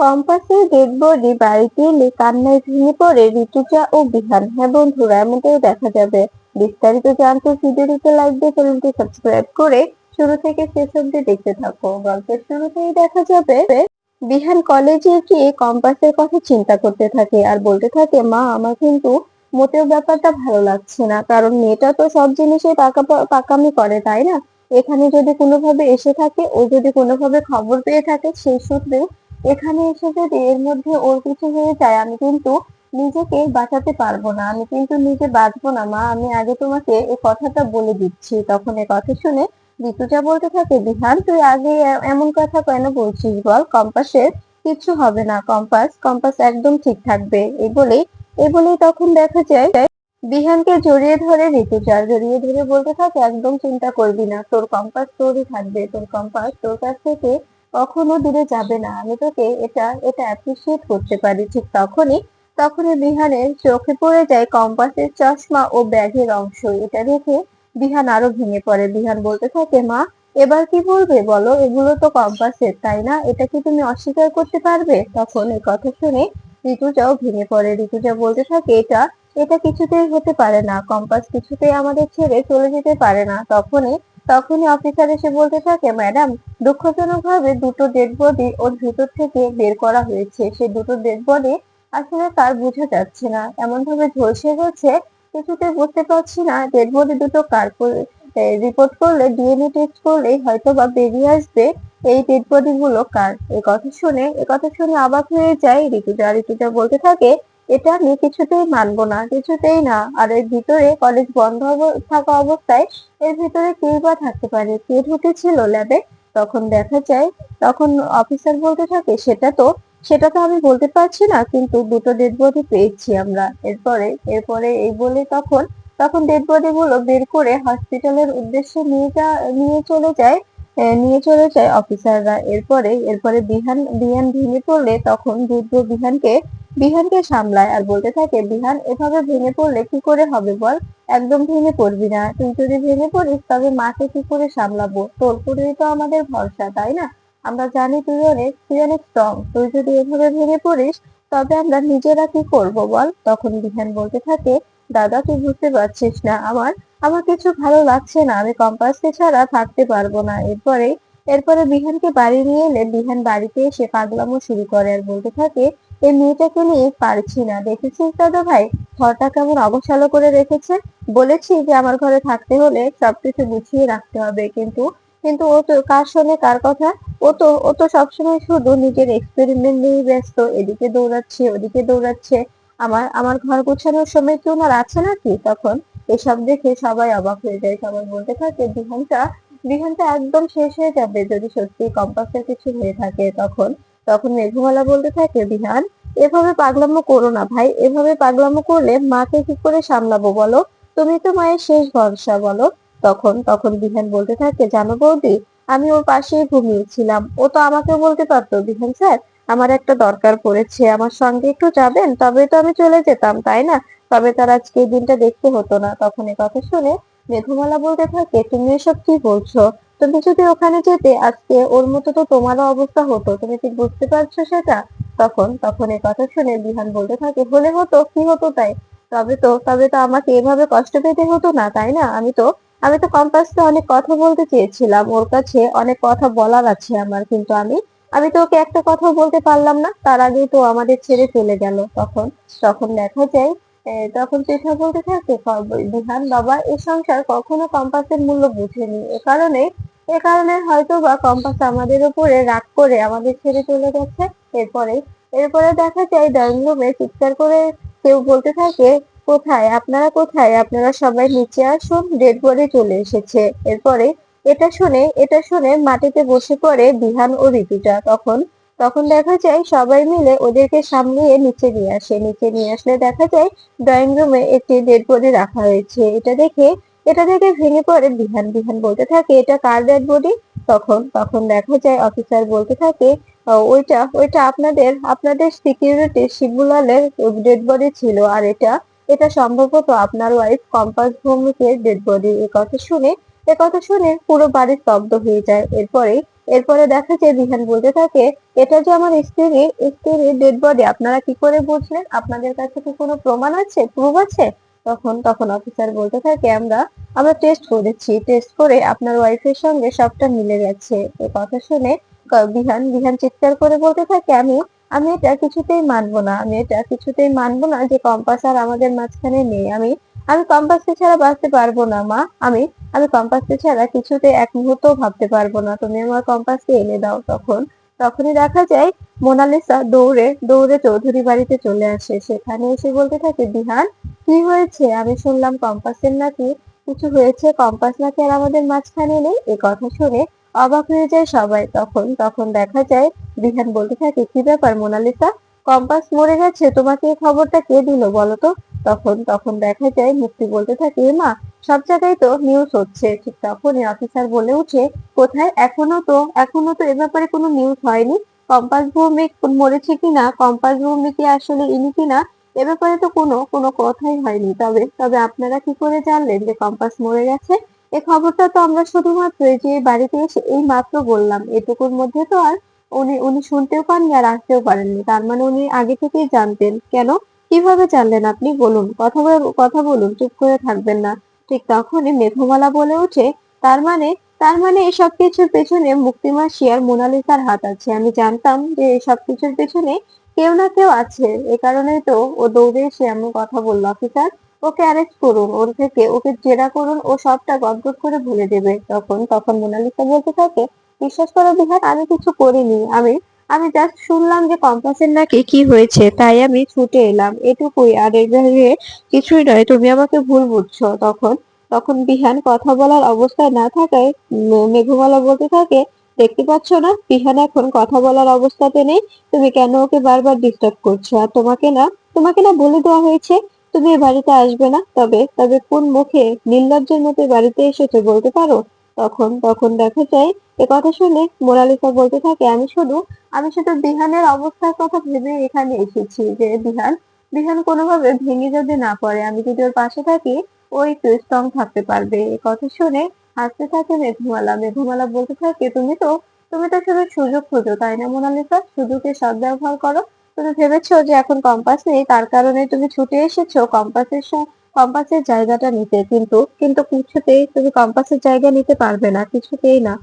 কম্পাসের dead body বাড়িতে এলে কান্নায় ভেঙে পড়ে ঋতুজা ও বিহান। হ্যাঁ বন্ধুরা, এমনটাই দেখা যাবে। বিস্তারিত জানতে ভিডিওটিতে লাইক দিয়ে চ্যানেলটি সাবস্ক্রাইব করে শুরু থেকে শেষ অবধি দেখতে থাকো। গল্পের শুরুতেই দেখা যাবে বিহান কলেজে গিয়ে কম্পাসের কথা চিন্তা করতে থাকে আর বলতে থাকে, মা আমার কিন্তু মোটেও ব্যাপারটা ভালো লাগছে না, কারণ মেয়েটা তো সব জিনিসে পাকামি করে, তাই না? এখানে যদি কোনোভাবে এসে থাকে, ও যদি কোনোভাবে খবর পেয়ে থাকে সেই সূত্রে এখানে এসে যদি এর মধ্যে ওর কিছু হয়ে যায়, আমি কিন্তু নিজেকে বাঁচাতে পারবো না, আমি কিন্তু নিজে বাঁচবো না মা, আমি আগে তোমাকে এই কথাটা বলে দিচ্ছি। তখন এই কথা শুনে ঋতুজা বলতে থাকে, বিহান তুই আগে এমন কথা কেন বলছিস বল? কম্পাসের কিচ্ছু হবে না, কম্পাস কম্পাস একদম ঠিক থাকবে। এই বলেই তখন দেখা যায় বিহানকে জড়িয়ে ধরে ঋতুজা, জড়িয়ে ধরে বলতে থাকে, একদম চিন্তা করবি না, তোর কম্পাস তোরই থাকবে, তোর কম্পাস তোর কাছ থেকে কখনো দূরে যাবে না, আমি তোকে এটা এটা অ্যাপ্রিসিয়েট করতে পারি। ঠিক তখনই বিহানের চোখে পড়ে যায় কম্পাসের চশমা ও ব্যাগের অংশ। এটা দেখে বিহান আরো ভেঙে পড়ে। বিহান বলতে থাকে, মা এবার কি বলবে বলো? এগুলো তো কম্পাসের, তাই না? এটা কি তুমি অস্বীকার করতে পারবে? তখন এই কথা শুনে ঋতুজাও ভেঙে পড়ে। ঋতুজা বলতে থাকে, এটা এটা কিছুতেই হতে পারে না, কম্পাস কিছুতেই আমাদের ছেড়ে চলে যেতে পারে না। তখনই অফিসার এসে বলতে থাকে, ম্যাডাম দুঃখজনকভাবে দুটো ডেড বডি ওর ভিতর থেকে বের করা হয়েছে। সে দুটো ডেড বডি আসলে তার বোঝা যাচ্ছে না, এমন ভাবে ঝলসে গেছে, কিছুতে বুঝতে পারছি না ডেড বডি দুটো কার। রিপোর্ট করলে, ডিএনএ টেস্ট করলেই হয়তো বা বেরিয়ে আসবে এই ডেড বডি গুলো কার। এই কথা শুনে অবাক হয়ে যায় ঋতুজা। ঋতুজা বলতে থাকে, এটা আমি কিছুতেই মানবো না, কিছুতেই না। আর এর ভিতরে কলেজ বন্ধ থাকা অবস্থায় এর ভিতরে কেই বা থাকতে পারে, কে ঢুকেছিল ল্যাবে? তখন দেখা যায়, তখন অফিসার বলতে থাকে, সেটা তো আমি বলতে পারছি না, কিন্তু দুটো ডেড বডি পেয়েছি আমরা। এরপরে এরপরে এই বলে তখন তখন ডেড বডি গুলো বের করে হসপিটালের উদ্দেশ্যে নিয়ে চলে যায় অফিসাররা। এরপরে বিহান ভেঙে পড়লে তখন রুদ্র বিহানকে সামলায় আর বলতে থাকে, বিহান এভাবে ভেঙে পড়লে কি করে হবে বল? একদম ভেঙে পড়বি না, তুই যদি ভেঙে পড়িস তবে মাকে কি করে সামলাবো? তোর উপরেই তো আমাদের ভরসা, তাই না? আমরা জানি তুই অনেক স্ট্রং, তুই যদি এভাবে ভেঙে পড়িস তবে আমরা নিজেরা কি করব বল? তখন বিহান বলতে থাকে, দাদা তুই বুঝতে পারছিস না, আমার আমার কিছু ভালো লাগছে না, আমি কম্পাসকে ছাড়া থাকতে পারবো না। এরপরে বিহানকে বাড়ি নিয়ে এলে বিহান বাড়িতে এসে পাগলামো শুরু করে আর বলতে থাকে, এই মেয়েটাকে নিয়ে পারছি না, দেখেছিস দাদা ভাই ঘরটা কেমন অগোছালো করে রেখেছে? বলেছি যে আমার ঘরে থাকতে হলে সবকিছু গুছিয়ে রাখতে হবে, কিন্তু কিন্তু ও তো কার শোনে কার কথা? ও তো সবসময় শুধু নিজের এক্সপেরিমেন্ট নিয়ে ব্যস্ত, এদিকে দৌড়াচ্ছে ওদিকে দৌড়াচ্ছে। আমার ঘর গোছানোর সময় কি ওনার আছে নাকি? তখন এসব দেখে সবাই অবাক হয়ে যায়। সবাই বলতে থাকে, বিহানটা একদম শেষ হয়ে যাবে যদি সত্যি কম্পাসের কিছু হয়ে থাকে। তখন মেঘমালা বলতে থাকে, বিহান এভাবে পাগলামো করো না ভাই, এভাবে পাগলামো করলে মাকে কি করে সামলাবো বলো? তুমি তো মায়ের শেষ ভরসা বলো। তখন বিহান বলতে থাকে, জানো বৌদি, আমি ওর পাশেই ঘুমিয়েছিলাম, ও তো আমাকে বলতে পারতো, বিহান স্যার আমার একটা দরকার পড়েছে, আমার সঙ্গে একটু যাবেন, তবে তো আমি চলে যেতাম, তাই না? তবে তার আজকে এই দিনটা দেখতে হতো না। তখন এ কথা শুনে মেঘমালা বলতে থাকে, তুমি এসব কি বলছো? তুমি যদি ওখানে যেতে আজকে ওর মতো তো তোমারও অবস্থা হতো, তুমি কি বুঝতে পারছো সেটা? তখন এ কথা শুনে বিহান বলতে থাকে, হলে হতো, কি হতো তাই? তবে তো আমাকে এভাবে কষ্ট পেতে হতো না, তাই না? আমি তো কম্পাসকে অনেক কথা বলতে চেয়েছিলাম, ওর কাছে অনেক কথা বলার আছে আমার, কিন্তু আমি আমি তো ওকে একটা কথাও বলতে পারলাম না, তার আগেই তো আমাদের ছেড়ে চলে গেল। তখন দেখা যায়, তখন পৃথা বলতে থাকে, বিহান বাবা এই সংসার কখনো কম্পাসের মূল্য বুঝেনি, এ কারণে হয়তো বা কম্পাস আমাদের উপরে রাগ করে আমাদের ছেড়ে চলে গেছে। এরপরে এরপরে দেখা যায় ড্রয়িং রুমে চিৎকার করে কেউ বলতে থাকে, কোথায় আপনারা সবাই নিচে আসুন, ডেড বডি চলে এসেছে। এরপরে এটা শুনে মাটিতে বসে পড়ে বিহান ও ঋতুজা। তখন দেখা যায় সবাই মিলে ওদেরকে সামলিয়ে নিচে নিয়ে আসলে দেখা যায় ড্রয়িং রুমে একটি ডেড বডি রাখা হয়েছে। এটা দেখে ভেঙে পড়ে বিহান বলতে থাকে, এটা কার ডেড বডি? তখন দেখা যায় অফিসার বলতে থাকে, ওইটা আপনাদের সিকিউরিটি শিবুলালের ডেড বডি ছিল, আর এটা সম্ভবত আপনার ওয়াইফ কম্পাস ভৌমিকের ডেড বডি। এ কথা শুনে পুরো বাড়ি স্তব্ধ হয়ে যায়। এরপরে দেখা যায় বিহান বলতে থাকে, এটা যে আমার স্ত্রীর ডেড বডি, আপনারা কি করে বুঝলেন? আপনাদের কাছে কি কোনো প্রমাণ আছে, প্রুফ আছে? তখন তখন অফিসার বলতে থাকে, আমরা আমরা টেস্ট করেছি, টেস্ট করে আপনার ওয়াইফের সঙ্গে সবটা মিলে গেছে। এ কথা শুনে বিহান বিহান চিৎকার করে বলতে থাকে, আমি আমি এটা কিছুতেই মানবো না, আমি এটা কিছুতেই মানবো না যে কম্পাস আর আমাদের মাঝখানে নেই। আমি আমি কম্পাসকে ছাড়া বাঁচতে পারবো না মা। আমি আমি কম্পাসকে ছাড়া কিছুতে এক মুহূর্তও ভাবতে পারবো না, তুমি আমার কম্পাসকে এনে দাও। তখনই দেখা যায় মোনালিসা দৌড়ে দৌড়ে চৌধুরী বাড়িতে চলে আসে। সেখানে এসে বলতে থাকে, বিহান কি হয়েছে? আমি শুনলাম কম্পাসের নাকি কিছু হয়েছে, কম্পাস নাকি আর আমাদের মাঝখানে নেই। এ কথা শুনে অবাক হয়ে যায় সবাই। তখন তখন দেখা যায় বিহান বলতে থাকে, কি ব্যাপার মোনালিসা, কম্পাস মরে গেছে, তোমাকে এই খবরটা কে দিল বলো তো? তখন তখন দেখা যায় মুক্তি বলতে থাকে, মা সব জায়গায় তো নিউজ হচ্ছে। ঠিক তখনই অফিসার বলে ওঠে, কোথায়? এখনো তো এ ব্যাপারে কোনো নিউজ হয়নি। কম্পাস ভৌমিক মরেছে কিনা, কম্পাস ভৌমিক কি আসলে ইনি কিনা, এ ব্যাপারে তো কোনো কোনো কথাই হয়নি। তবে তবে আপনারা কি করে জানলেন যে কম্পাস মরে গেছে? এই খবরটা তো আমরা শুধুমাত্র এই যে বাড়িতে এসে এই মাত্র বললাম, এটুকুর মধ্যে তো আর উনি উনি শুনতেও পাননি আর আসতেও পারেননি। তার মানে উনি আগে থেকেই জানতেন। কেন? কিভাবে জানলেন আপনি? বলুন, কথা বলুন, চুপ করে থাকবেন না। ঠিক তখনই মেঘমালা বলে ওঠে, তার মানে তার মানে এসব কিছুর পেছনে মুক্তিমাসি আর মোনালিসার হাত আছে। আমি জানতাম যে এসব কিছুর পেছনে কেউ না কেউ আছে। এ কারণেই তো ও দৌড়ে এসে এমন কথা বলল। অফিসার, ওকে অ্যারেস্ট করুন, ওকে জেরা করুন, ও সবটা গদগদ করে বলে দেবে। তখন তখন মোনালিসা বলতে থাকে, বিশ্বাস করো বিহার, আমি কিছু করিনি। আমি আমি জাস্ট শুনলাম যে কম্পাসের নাকি কি হয়েছে, তাই আমি ছুটে এলাম, এটুকুই। আর এর বাইরে কিছুই নয়, তুমি আমাকে ভুল বুঝছো। তখন তখন বিহান কথা বলার অবস্থায় না থাকায় মেঘমালা বলতে থাকে, দেখতে পাচ্ছ না বিহান এখন কথা বলার অবস্থাতে নেই, তুমি কেন ওকে বারবার ডিস্টার্ব করছো? আর তোমাকে না বলে দেওয়া হয়েছে তুমি এ বাড়িতে আসবে না? তবে তবে কোন মুখে নির্লজ্জের মতো এ বাড়িতে এসেছো বলতে পারো? তখন তখন দেখা যায় এ কথা শুনে মোনালিসা বলতে থাকে, আমি শুধু বিহানের অবস্থার কথা ভেবে এখানে এসেছি, যে বিহান বিহান কোনোভাবে ভেঙে যদি না পড়ে, আমি যদি ওর পাশে থাকি, ও একটু স্ট্রং থাকতে পারবে। এ কথা শুনে হাসতে থাকে মেঘমালা বলতে থাকে, তুমি তো শুধু সুযোগ খোঁজো, তাই না মোনালিসা? সুযোগের সদ্ব্যবহার করো। তুমি ভেবেছো যে এখন কম্পাস নেই, তার কারণে তুমি ছুটে এসেছো কম্পাসের জায়গাটা নিতে, কিন্তু কিন্তু কিছুতেই তুমি কম্পাসের জায়গা নিতে পারবে না, কিছুতেই না।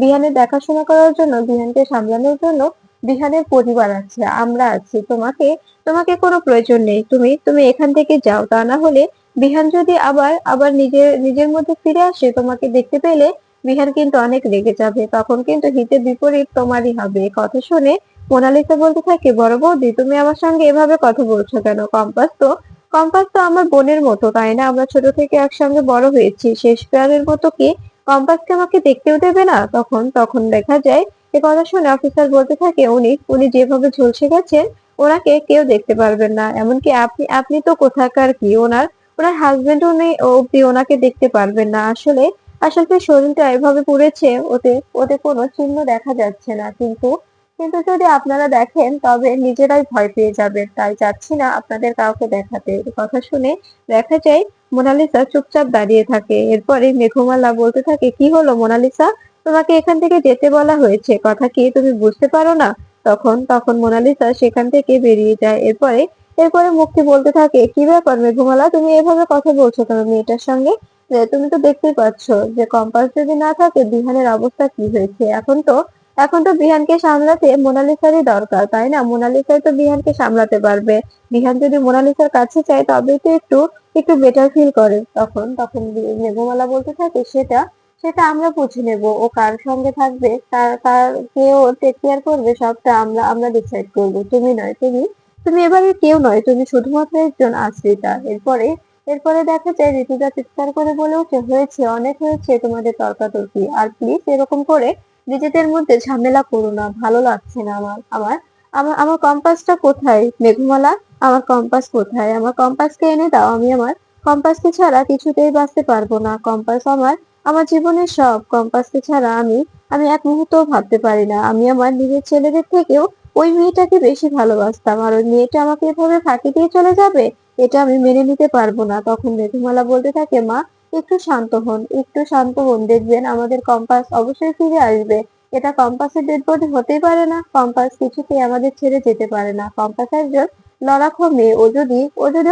বিহানের দেখাশোনা করার জন্য, বিহানকে সামলানোর জন্য বিহানের পরিবার আছে, আমরা আছি। তোমাকে কোনো প্রয়োজন নেই, তুমি তুমি এখান থেকে যাও। তা না হলে বিহান যদি আবার আবার নিজের নিজের মধ্যে ফিরে আসে, তোমাকে দেখতে পেলে বিহান কিন্তু অনেক রেগে যাবে, তখন কিন্তু হিতে বিপরীত তোমারই হবে। এ কথা শুনে মোনালিসা বলতে থাকে, বড় বৌদি, তুমি আমার সঙ্গে এভাবে কথা বলছো কেন? কম্পাস তো আমার বোনের মতো, তাই না? আমরা ছোট থেকে একসঙ্গে বড় হয়েছি, শেষবারের মতো কি কম্পাসকে আমাকে দেখতেও দেবে না? তখন তখন দেখা যায় এ কথা শুনে অফিসার বলতে থাকে, উনি উনি যেভাবে ঝলসে গেছেন, ওনাকে কেউ দেখতে পারবেন না। এমনকি আপনি আপনি তো কোথাকার কি, ওনার ওনার হাজবেন্ড উনি অব্দি ওনাকে দেখতে পারবেন না। আসলে শরীরটা এভাবে পুড়েছে, ওতে ওতে কোনো চিহ্ন দেখা যাচ্ছে না, কিন্তু কিন্তু যদি আপনারা দেখেন তবে নিজেরাই ভয় পেয়ে যাবেন, তাই চাচ্ছি না আপনাদের কাউকে দেখাতে। এ কথা শুনে দেখা যায় মোনালিসা চুপচাপ দাঁড়িয়ে থাকে। এরপরে মেঘমালা বলতে থাকে, কি হলো মোনালিসা, তোমাকে এখান থেকে যেতে বলা হয়েছে, কথা কি তুমি বুঝতে পারো না? তখন তখন মোনালিসা সেখান থেকে বেরিয়ে যায়। এরপরে এরপরে মুক্তি বলতে থাকে, কি ব্যাপার মেঘমালা, তুমি এভাবে কথা বলছো কেন মেয়েটার সঙ্গে? তুমি তো দেখতেই পাচ্ছ যে কম্পাস যদি না থাকে বিহানের অবস্থা কি হয়েছে। এখন তো বিহানকে সামলাতে মোনালিসারই দরকার, তাই না? মোনালিসাই তো বিহানকে সামলাতে পারবে। বিহান যদি মোনালিসার কাছে চায় তবে তো একটু একটু বেটার ফিল করে। তখন তখন মেঘমালা বলতে থাকে, সেটা সেটা আমরা বুঝে নেব, ও কার সঙ্গে থাকবে, তার তার কে ও টেক কেয়ার করবে, সবটা আমরা আমরা ডিসাইড করবো। তুমি নয়, তুমি এবারে কেউ নয়, তুমি শুধুমাত্র একজন আশ্রিতা। এরপরে দেখা যায় ঋতুজা চিৎকার করে বলে ওঠে, হয়েছে, অনেক হয়েছে তোমাদের তর্কাতর্কি, আর প্লিজ এরকম করে নিজেদের মধ্যে ঝামেলা করো না, ভালো লাগছে না আমার আমার আমার আমার কম্পাসটা কোথায় মেঘমালা? আমার কম্পাস কোথায়? আমার কম্পাসকে এনে দাও, আমি আমার কম্পাসকে ছাড়া কিছুতেই বাঁচতে পারবো না। কম্পাস আমার আমার জীবনের সব। কম্পাসকে ছাড়া আমি আমি এক মুহূর্তও ভাবতে পারি না। আমি আমার নিজের ছেলেদের থেকেও ওই মেয়েটাকে বেশি ভালোবাসতাম, আর ওই মেয়েটা আমাকে এভাবে ফাঁকি দিয়ে চলে যাবে, এটা আমি মেনে নিতে পারবো না। তখন মেঘমালা বলতে থাকে, মা একটু শান্ত হন, একটু শান্ত হন, দেখবেন আমাদের কম্পাস অবশ্যই ফিরে আসবে। এটা কম্পাসের ডেড বডি হতেই পারে না, কম্পাস কিছুতেই আমাদের ছেড়ে যেতে পারে না, কম্পাস একজন লড়াকু মেয়ে, ও যদি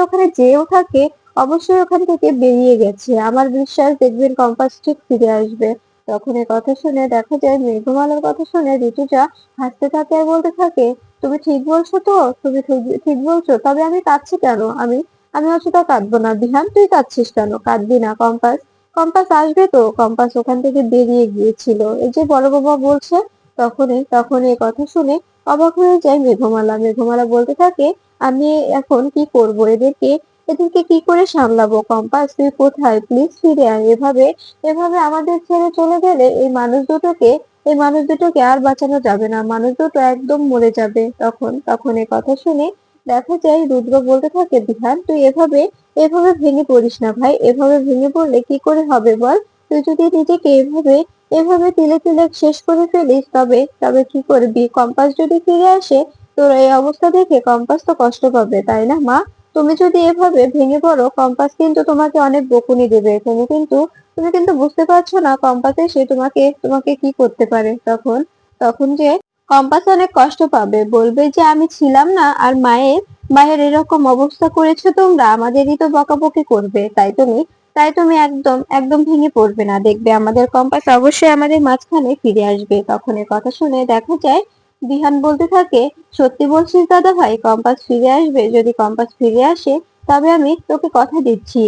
ওখানে যেও থাকে অবশ্যই ওখান থেকে বেরিয়ে গেছে, আমার বিশ্বাস দেখবেন কম্পাস ঠিক ফিরে আসবে। তখন এই কথা শুনে দেখা যায় মেঘমালার কথা শুনে ঋতুজা হাসতে থাকে আর বলতে থাকে, তুমি ঠিক বলছো তো, তুমি ঠিক বলছো, তবে আমি কাঁদছি কেন? আমি অযথা কাঁদবো না। বিহান, তুই কাঁদছিস কেন? কাঁদবি না। কম্পাস কম্পাস আসবে তো, কম্পাস ওখান থেকে বেরিয়ে গিয়েছিল, এই যে বড় বাবা বলছে। তখনই এই কথা শুনে অবাক হয়ে যায় মেঘমালা। মেঘমালা বলতে থাকে, আমি এখন কি করব? এদেরকে কি করে সামলাবো? কম্পাস, তুই কোথায়? প্লিজ ফিরে আয়। এভাবে এভাবে আমাদের ছেড়ে চলে গেলে এই মানুষ দুটোকে আর বাঁচানো যাবে না, মানুষ দুটো একদম মরে যাবে। তখন এই কথা শুনে দেখা যায় রুদ্র বলতে থাকে, বিহান, তুই এভাবে এভাবে ভেঙে পড়িস না ভাই, এভাবে ভেঙে পড়লে কি করে হবে বল? তুই যদি নিজেকে এভাবে এভাবে তিলে তিলে শেষ করে ফেলিস, তবে তবে কি করবি? কম্পাস যদি ফিরে আসে, তোর এই অবস্থা দেখে কম্পাস তো কষ্ট পাবে, তাই না মা? তুমি যদি এভাবে ভেঙে পড়ো, কম্পাস কিন্তু তোমাকে অনেক বকুনি দেবে। তুমি কিন্তু বুঝতে পারছো না কম্পাস এসে তোমাকে তোমাকে কি করতে পারে। তখন তখন যে কম্পাস অনেক কষ্ট পাবে, বলবে যে আমি ছিলাম না, আর মায়ের মায়ের এরকম অবস্থা করেছো তোমরা, আমাদেরই তো বকাবকি করবে। তাই তুমি একদম একদম ভেঙে পড়বে না, দেখবে আমাদের কম্পাস অবশ্যই আমাদের মাঝখানে ফিরে আসবে। তখন এর কথা শুনে দেখা যায় বিহান বলতে থাকে, সত্যি বলছিস দাদা ভাই, কম্পাস ফিরে আসবে? যদি কম্পাস ফিরে আসে, তবে আমি তোকে কথা দিচ্ছি,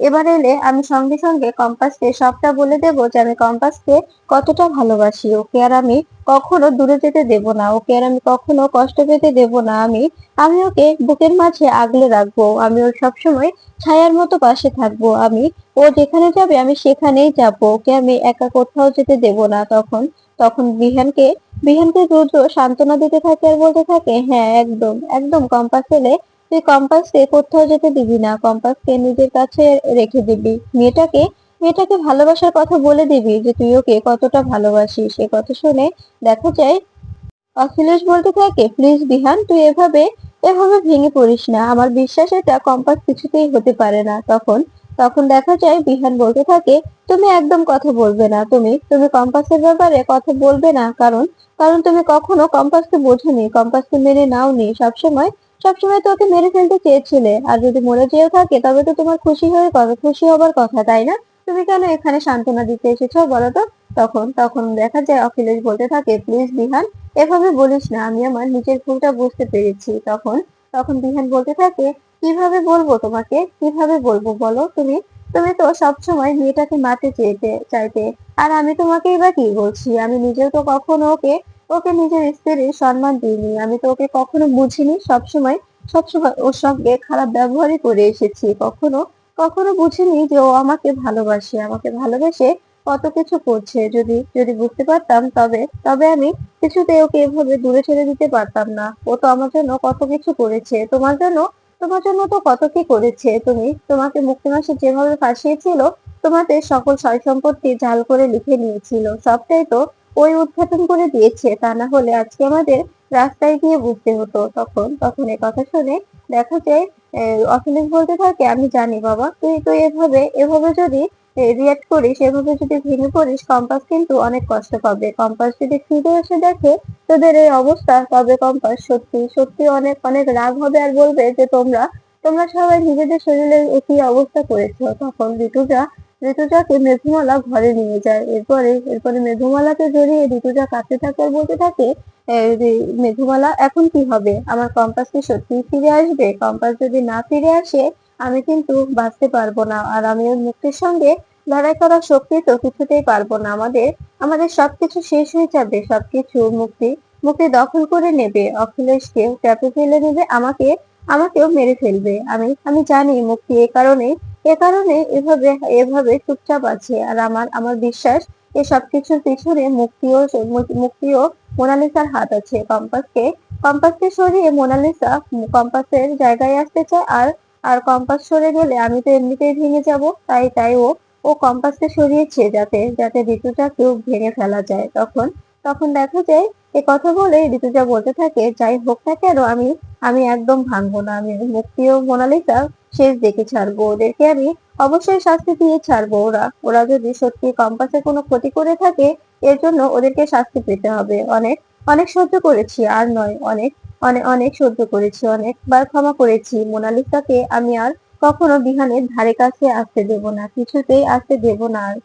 এবার এলে আমি সঙ্গে সঙ্গে কম্পাসকে সবটা বলে দেবো যে আমি কম্পাসকে কতটা ভালোবাসি। ওকে আর আমি কখনো দূরে যেতে দেব না, ওকে আর আমি কখনো কষ্ট পেতে দেব না। আমি ওকে বুকের মাঝে আগলে রাখবো, আমি ওর সবসময় ছায়ার মতো পাশে থাকবো। ও যেখানে যাবে আমি সেখানেই যাবো, ওকে আমি একা কোথাও যেতে দেব না। তখন তখন বিহানকে রুদ্র সান্ত্বনা দিতে থাকে আর বলতে থাকে, হ্যাঁ, একদম একদম কম্পাস এলে তুই কম্পাসকে কোথাও যেতে দিবি না, কম্পাসকে নিজের কাছে রেখে দিবি। মেয়েটাকে ভালোবাসার কথা বলে দিবি যে তুই ওকে কতটা ভালোবাসিস। এ কথা শুনে দেখা যায় অখিলেশ বলতে থাকে, প্লিজ বিহান, তুই এভাবে এভাবে ভেঙে পড়িস না, আমার বিশ্বাস এটা কম্পাস কিছুতেই হতে পারে না। তখন তখন দেখা যায় বিহান বলতে থাকে, তুমি একদম কথা বলবে না, তুমি কম্পাসের ব্যাপারে কথা বলবে না, কারণ কারণ তুমি কখনো কম্পাসকে বোঝোনি, কম্পাসকে মেনে নাওনি, সবসময় তো ওকে মেরে ফেলতে চেয়েছিলে, আর যদি মরে যেও থাকে তবে তো তোমার খুশি হবার কথা, তাই না? তুমি কেন এখানে সান্ত্বনা দিতে এসেছো বলো তো? তখন দেখা যায় অখিলেশ বলতে থাকে, প্লিজ বিহান, এভাবে বলিস না, আমি আমার নিজের ভুলটা বুঝতে পেরেছি। তখন তখন বিহান বলতে থাকে, কিভাবে বলবো তোমাকে, কিভাবে বলবো বলো? তুমি তো সবসময় মেয়েটাকে মারতে চাইতে, আর আমি তোমাকেই বা কি বলছি? আমি নিজেও তো কখনো ওকে ওকে নিজের স্ত্রীর সম্মান দিইনি, আমি তো ওকে কখনো বুঝিনি, সবসময় ওর সঙ্গে খারাপ ব্যবহারই করে এসেছি, কখনো কখনো বুঝিনি যে ও আমাকে ভালোবেসে কত কিছু করছে। যদি যদি বুঝতে পারতাম, তবে তবে আমি কিছুতেই ওকে এভাবে দূরে ছেড়ে দিতে পারতাম না। ও তো আমার জন্য কত কিছু করেছে, তোমার জন্য তো কত কি করেছে। তোমাকে মুক্তি মাসে যেভাবে ফাঁসিয়েছিল, তোমাদের সকল সয় সম্পত্তি জাল করে লিখে নিয়েছিল, সবটাই তো ওই উদ্ঘাটন করে দিয়েছে, তা না হলে আজকে আমাদের রাস্তায় গিয়ে বুঝতে হতো। তখন এই কথা শুনে দেখা যায় অখিলেশ বলতে থাকে, আমি জানি বাবা, তুই এভাবে এভাবে যদি রিয়াক্ট করিস, এভাবে যদি ভেঙে পড়িস, কম্পাস কিন্তু অনেক কষ্ট পাবে। কম্পাস যদি ফিরে এসে দেখে তোদের এই অবস্থা, তবে কম্পাস সত্যি সত্যি অনেক অনেক রাগ হবে আর বলবে যে তোমরা তোমরা সবাই নিজেদের শরীরের একই অবস্থা করেছো। তখন ঋতুজাকে মেঘমালা ঘরে নিয়ে যায়। এরপরে মেঘমালাকে জড়িয়ে ঋতুজা কাঁদতে থাকে আর বলতে থাকে, মেঘমালা, এখন কি হবে? আমার কম্পাস কি সত্যিই ফিরে আসবে? কম্পাস যদি না ফিরে আসে, আমি কিন্তু বাঁচতে পারবো না, আর আমি ওই মুক্তির সঙ্গে লড়াই করার শক্তি তো কিছুতেই পারবো না। আমাদের আমাদের সবকিছু শেষ হয়ে যাবে, সবকিছু মুক্তি মুক্তি দখল করে নেবে, অখিলেশকে চাপে ফেলে নেবে, আমাকেও মেরে ফেলবে। আমি জানি মুক্তি এ কারণে এভাবে এভাবে চুপচাপ আছে, আর আমার বিশ্বাস এ সবকিছুর পিছনে মুক্তিও মোনালিসার হাত আছে। কম্পাসকে সরিয়ে মোনালিসা কম্পাসের জায়গায় আসতে চায়, আর কম্পাস সরে গেলে আমি তো এমনিতেই ভেঙে যাব, তাই ও কম্পাসকে সরিয়েছে যাতে যাতে ঋতুজাকেও ভেঙে ফেলা যায়। তখন তখন দেখা যায় এ কথা বলে ঋতুজা বলতে থাকে, যাই হোক না কেন, আমি আমি একদম ভাঙবো না, আমি মুক্তি ও মোনালিসা শেষ দেখে ছাড়বো, ওদেরকে আমি অবশ্যই শাস্তি দিয়ে ছাড়বো। ওরা ওরা যদি সত্যি কম্পাসের কোনো ক্ষতি করে থাকে, এর জন্য ওদেরকে শাস্তি পেতে হবে। অনেক অনেক সহ্য করেছি, আর নয়, অনেক অনেক অনেক সহ্য করেছি, অনেকবার ক্ষমা করেছি। মোনালিসাকে আমি আর কখনো বিহানের ধারে কাছে আসতে দেব না, কিছুতেই আসতে দেব না আর।